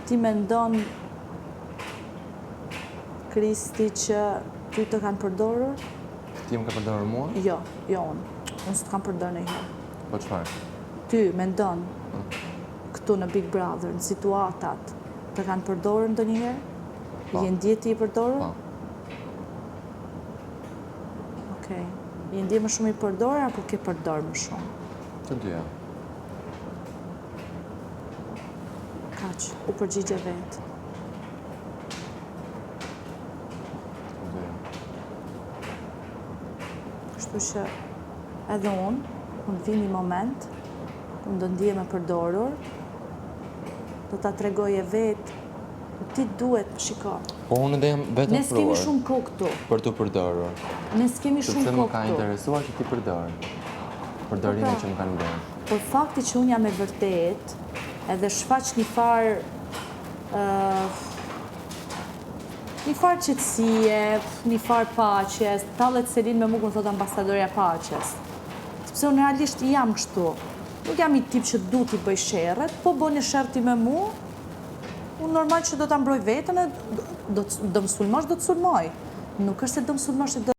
Ti mendon, Kristi, që ty të kanë përdorur? Ti më ka përdorur mua? Jo, unë. Unë s'të kam përdorur ndonjëherë. Po çfarë? Ty mendon këtu në Big Brother, në situatat, të kanë përdorur ndonjëherë? Je ndje ti i përdorur? Po. Okej. Je ndje më shumë i përdorur apo ke përdorur më shumë? Të dyja. Kaq, u përgjigje vetë. Të dyja. Kështu që edhe unë vi një moment, unë do ndihem e përdorur, do ta tregoje vetë, ti duhet shiko. Po unë edhe jam vetëm Ne s'kemi pruar shumë kohë këtu. për të përdorur. Ne s'kemi shumë Sepse më kohë ka këtu. interesuar që ti përdor. Përdorimin që më kanë bërë. Por fakti që unë jam e vërtet, edhe shfaq një farë qetësie, një farë paqes, tallet Selin me mua thot ambasadorja paqes. Sepse unë realisht jam kështu. Nuk jam i tip që du t'i bëj sherret, po bo një sherti me mua, unë normal që do t'a mbroj vetën e do më sulmosh, do të sulmoj. Nuk është se do më sulmosh e do